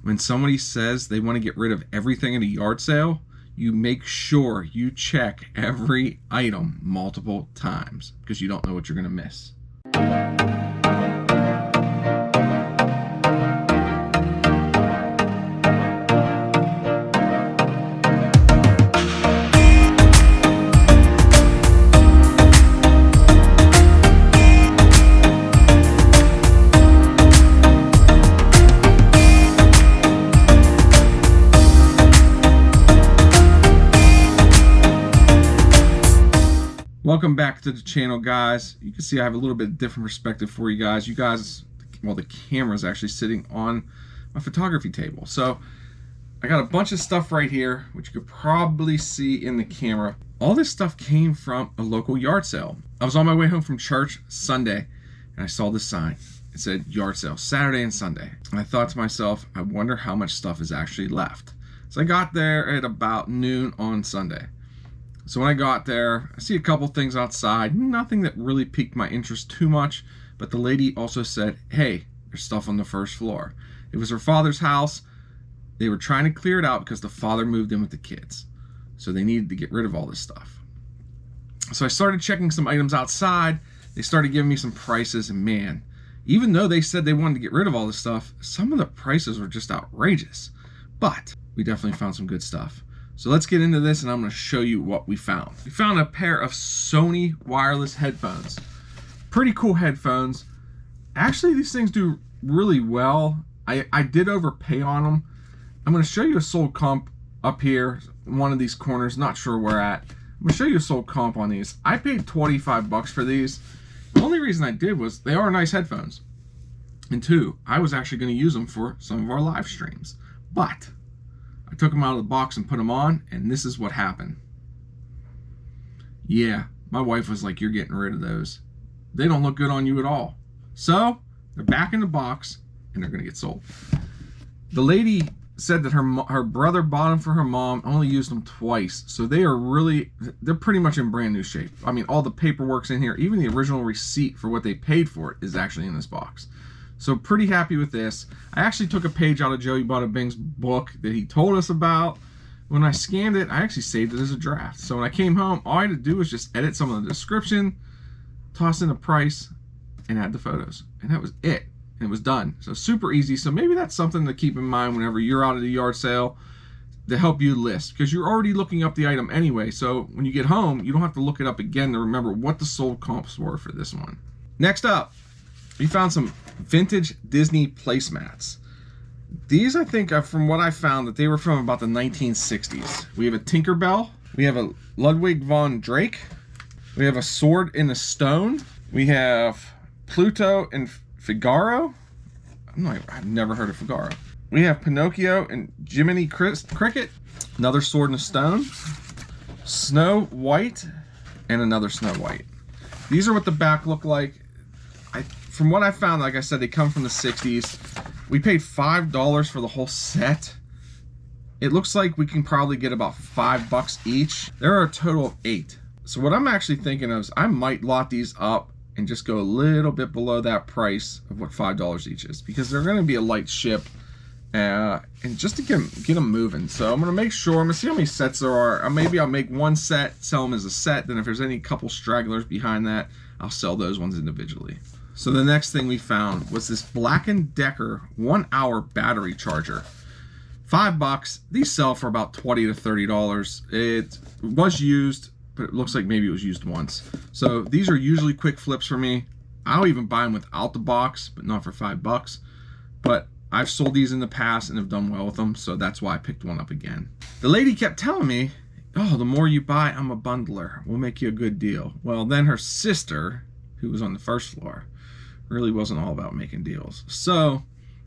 when somebody says they want to get rid of everything at a yard sale, you make sure you check every item multiple times because you don't know what you're going to miss. Welcome back to the channel, guys. You can see I have a little bit different perspective for you guys. Well, the camera's actually sitting on my photography table. So I got a bunch of stuff right here, which you could probably see in the camera. All this stuff came from a local yard sale. I was on my way home from church Sunday, and I saw this sign. It said yard sale, Saturday and Sunday. And I thought to myself, I wonder how much stuff is actually left. So I got there at about noon on Sunday. So when I got there, I see a couple things outside, nothing that really piqued my interest too much, but the lady also said, hey, there's stuff on the first floor. It was her father's house. They were trying to clear it out because the father moved in with the kids. So they needed to get rid of all this stuff. So I started checking some items outside. They started giving me some prices, and man, even though they said they wanted to get rid of all this stuff, some of the prices were just outrageous. But we definitely found some good stuff. So let's get into this, and I'm going to show you what we found. We found a pair of Sony wireless headphones. Pretty cool headphones. Actually, these things do really well. I did overpay on them. I'm going to show you a sold comp up here, one of these corners, not sure where at. I'm going to show you a sold comp on these. I paid 25 bucks for these. The only reason I did was they are nice headphones. And two, I was actually going to use them for some of our live streams. But I took them out of the box and put them on, and this is what happened. Yeah, my wife was like, you're getting rid of those. They don't look good on you at all. So they're back in the box, and they're going to get sold. The lady said that her brother bought them for her mom, only used them twice. So they're pretty much in brand new shape. I mean, all the paperwork's in here. Even the original receipt for what they paid for it is actually in this box. So pretty happy with this. I actually took a page out of Joey Bada Bing's book that he told us about. When I scanned it, I actually saved it as a draft. So when I came home, all I had to do was just edit some of the description, toss in the price, and add the photos. And that was it. And it was done. So super easy. So maybe that's something to keep in mind whenever you're out at a yard sale to help you list. Because you're already looking up the item anyway. So when you get home, you don't have to look it up again to remember what the sold comps were for this one. Next up, we found some vintage Disney placemats. These, I think, are from what I found, that they were from about the 1960s. We have a Tinkerbell. We have a Ludwig von Drake. We have a Sword in the Stone. We have Pluto and Figaro. I've never heard of Figaro. We have Pinocchio and Jiminy Cricket. Another Sword in the Stone. Snow White and another Snow White. These are what the back look like. From what I found, like I said, they come from the 60s. We paid $5 for the whole set. It looks like we can probably get about $5 each. There are a total of 8. So what I'm actually thinking of is I might lot these up and just go a little bit below that price of what $5 each is, because they're going to be a light ship, and just to get them moving. So I'm going to make sure, I'm going to see how many sets there are. Maybe I'll make one set, sell them as a set. Then if there's any couple stragglers behind that, I'll sell those ones individually. So the next thing we found was this Black & Decker 1-hour battery charger. $5. These sell for about $20 to $30. It was used, but it looks like maybe it was used once. So these are usually quick flips for me. I'll even buy them without the box, but not for $5. But I've sold these in the past and have done well with them, so that's why I picked one up again. The lady kept telling me, oh, the more you buy, I'm a bundler. We'll make you a good deal. Well, then her sister, who was on the first floor, really wasn't all about making deals. So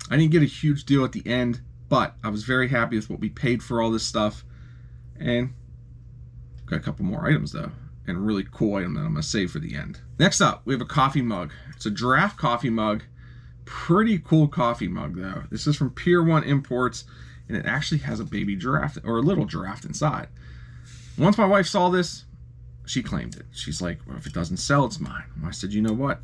I didn't get a huge deal at the end, but I was very happy with what we paid for all this stuff. And got a couple more items though, and a really cool item that I'm gonna save for the end. Next up, we have a coffee mug. It's a giraffe coffee mug. Pretty cool coffee mug though. This is from Pier 1 Imports, and it actually has a baby giraffe, or a little giraffe inside. Once my wife saw this, she claimed it. She's like, well, if it doesn't sell, it's mine. And I said, you know what?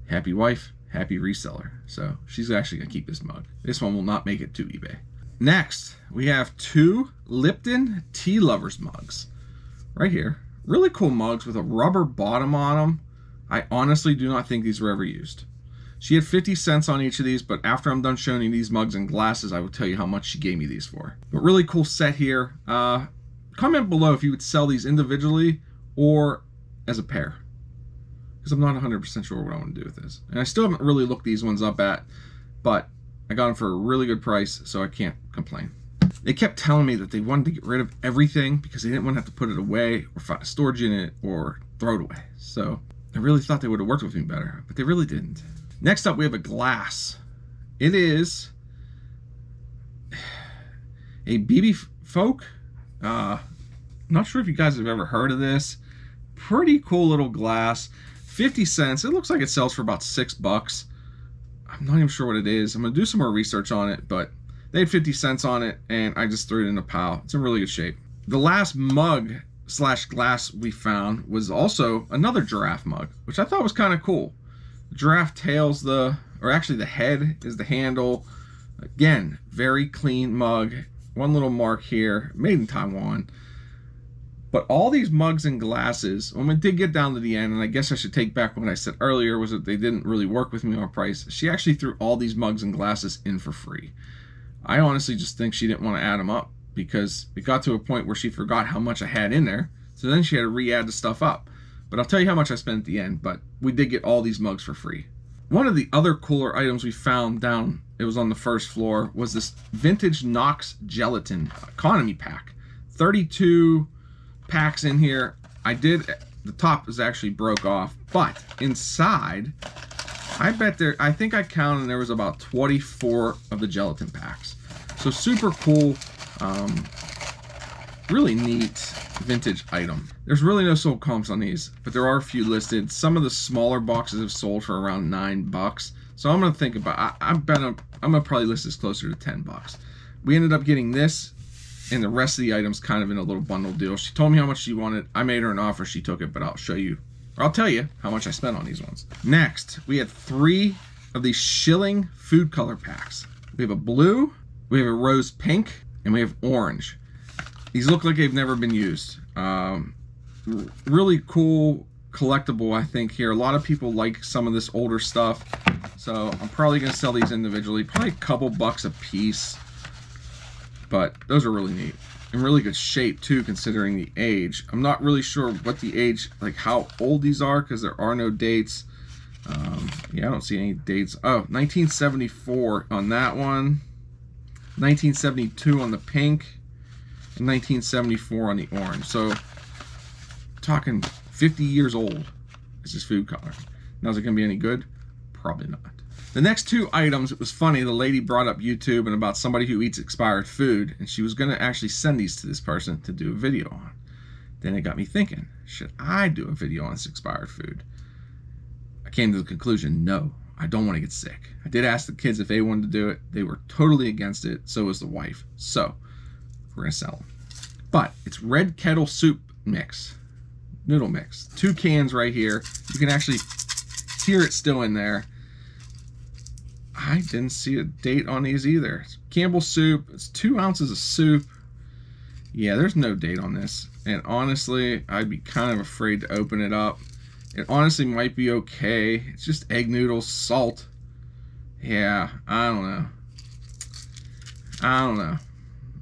Happy wife, happy reseller. So she's actually gonna keep this mug. This one will not make it to eBay. Next, we have 2 Lipton Tea Lovers mugs right here. Really cool mugs with a rubber bottom on them. I honestly do not think these were ever used. She had 50 cents on each of these, but after I'm done showing you these mugs and glasses, I will tell you how much she gave me these for. But really cool set here. Comment below if you would sell these individually or as a pair, because I'm not 100% sure what I want to do with this. And I still haven't really looked these ones up at, but I got them for a really good price, so I can't complain. They kept telling me that they wanted to get rid of everything because they didn't want to have to put it away or find a storage unit or throw it away. So I really thought they would have worked with me better, but they really didn't. Next up, we have a glass. It is a BB Folk. Not sure if you guys have ever heard of this. Pretty cool little glass. 50 cents. It looks like it sells for about $6. I'm not even sure what it is. I'm going to do some more research on it, but they had 50 cents on it, and I just threw it in a pile. It's in really good shape. The last mug slash glass we found was also another giraffe mug, which I thought was kind of cool. The giraffe tail's or actually the head is the handle. Again, very clean mug. One little mark here, made in Taiwan. But all these mugs and glasses, when we did get down to the end, and I guess I should take back what I said earlier, was that they didn't really work with me on price. She actually threw all these mugs and glasses in for free. I honestly just think she didn't want to add them up because it got to a point where she forgot how much I had in there. So then she had to re-add the stuff up. But I'll tell you how much I spent at the end, but we did get all these mugs for free. One of the other cooler items we found down, it was on the first floor, was this vintage Knox gelatin economy pack. 32 packs in here. The top is actually broke off, but inside, I think I counted and there was about 24 of the gelatin packs. So super cool, really neat vintage item. There's really no sold comps on these, but there are a few listed. Some of the smaller boxes have sold for around $9. So I'm gonna think about, I'm gonna probably list this closer to $10. We ended up getting this and the rest of the items kind of in a little bundle deal. She told me how much she wanted. I made her an offer, she took it, but I'll show you, or I'll tell you how much I spent on these ones. Next, we had 3 of these Schilling food color packs. We have a blue, we have a rose pink, and we have orange. These look like they've never been used. Really cool collectible, I think, here. A lot of people like some of this older stuff, so I'm probably gonna sell these individually, probably a couple bucks a piece. But those are really neat. In really good shape too, considering the age. I'm not really sure what the age, like how old these are, because there are no dates. Yeah, I don't see any dates. Oh, 1974 on that one, 1972 on the pink, and 1974 on the orange. So talking 50 years old is this food color. Now, is it gonna be any good? Probably not. The next 2 items, it was funny, the lady brought up YouTube and about somebody who eats expired food, and she was going to actually send these to this person to do a video on. Then it got me thinking, should I do a video on this expired food? I came to the conclusion, no, I don't want to get sick. I did ask the kids if they wanted to do it. They were totally against it, so was the wife. So, we're going to sell them. But it's red kettle soup mix, noodle mix. 2 cans right here. You can actually hear it still in there. I didn't see a date on these either. It's Campbell soup. It's 2 ounces of soup. Yeah, there's no date on this. And honestly, I'd be kind of afraid to open it up. It honestly might be okay. It's just egg noodles, salt. Yeah, I don't know.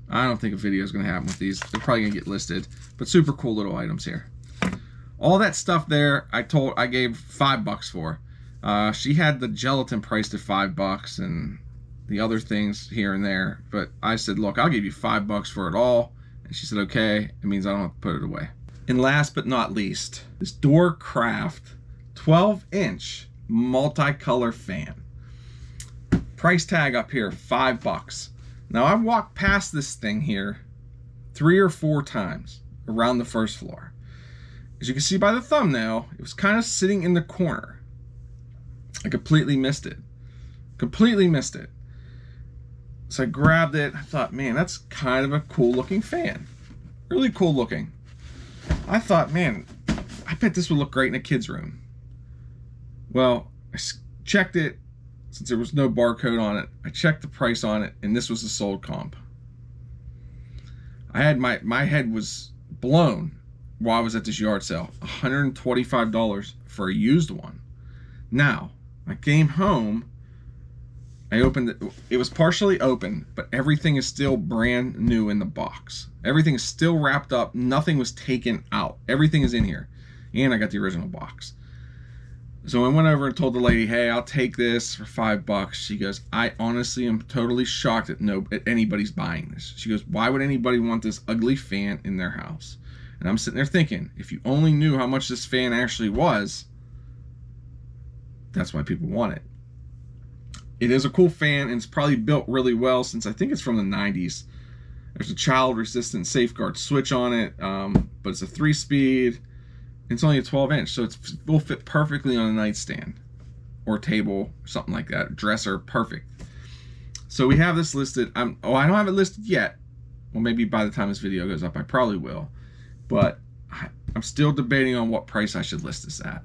I don't think a video is going to happen with these. They're probably going to get listed. But super cool little items here. All that stuff there, I gave $5 for. She had the gelatin priced at $5 and the other things here and there, but I said, look, I'll give you $5 for it all. And she said, okay, it means I don't have to put it away. And last but not least, this Doorcraft 12-inch multicolor fan. Price tag up here, $5. Now, I've walked past this thing here 3 or 4 times around the first floor. As you can see by the thumbnail, it was kind of sitting in the corner. I completely missed it. Completely missed it. So I grabbed it. I thought, man, that's kind of a cool looking fan. Really cool looking. I thought, man, I bet this would look great in a kid's room. Well, I checked it, since there was no barcode on it. I checked the price on it, and this was the sold comp. I had my head was blown while I was at this yard sale. $125 for a used one. Now, I came home, I opened it. It was partially open, but everything is still brand new in the box. Everything is still wrapped up. Nothing was taken out. Everything is in here. And I got the original box. So I went over and told the lady, hey, I'll take this for $5. She goes, I honestly am totally shocked at anybody's buying this. She goes, why would anybody want this ugly fan in their house? And I'm sitting there thinking, if you only knew how much this fan actually was, that's why people want it. It is a cool fan, and it's probably built really well since I think it's from the 90s. There's a child-resistant safeguard switch on it, but it's a 3-speed. It's only a 12-inch, so it will fit perfectly on a nightstand or table, something like that. Dresser, perfect. So we have this listed. I don't have it listed yet. Well, maybe by the time this video goes up, I probably will. But I'm still debating on what price I should list this at.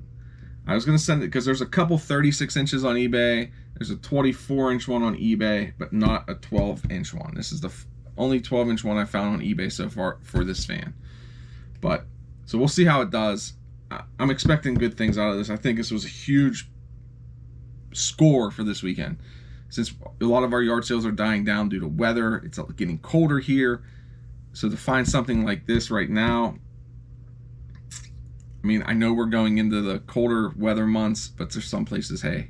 I was going to send it because there's a couple 36 inches on eBay. There's a 24-inch one on eBay, but not a 12-inch one. This is the only 12-inch one I found on eBay so far for this fan. But so we'll see how it does. I'm expecting good things out of this. I think this was a huge score for this weekend. Since a lot of our yard sales are dying down due to weather, it's getting colder here. So to find something like this right now, I mean, I know we're going into the colder weather months, but there's some places, hey,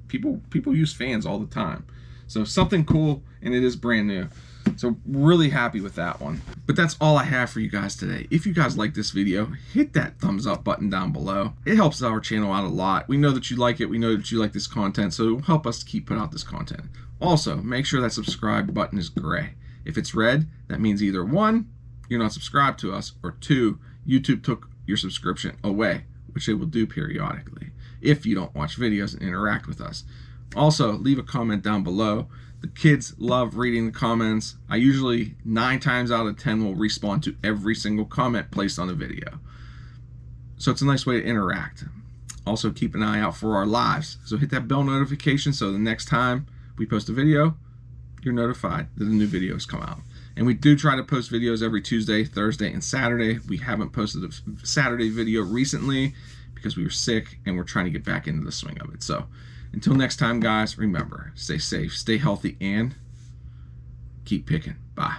people use fans all the time. So something cool, and it is brand new. So really happy with that one. But that's all I have for you guys today. If you guys like this video, hit that thumbs up button down below. It helps our channel out a lot. We know that you like it. We know that you like this content, so it will help us to keep putting out this content. Also, make sure that subscribe button is gray. If it's red, that means either 1, you're not subscribed to us, or 2, YouTube took your subscription away, which they will do periodically if you don't watch videos and interact with us. Also, leave a comment down below. The kids love reading the comments. I usually 9 times out of 10 will respond to every single comment placed on the video. So it's a nice way to interact. Also, keep an eye out for our lives. So hit that bell notification so the next time we post a video, you're notified that a new video has come out. And we do try to post videos every Tuesday, Thursday, and Saturday. We haven't posted a Saturday video recently because we were sick and we're trying to get back into the swing of it. So until next time, guys, remember, stay safe, stay healthy, and keep picking. Bye.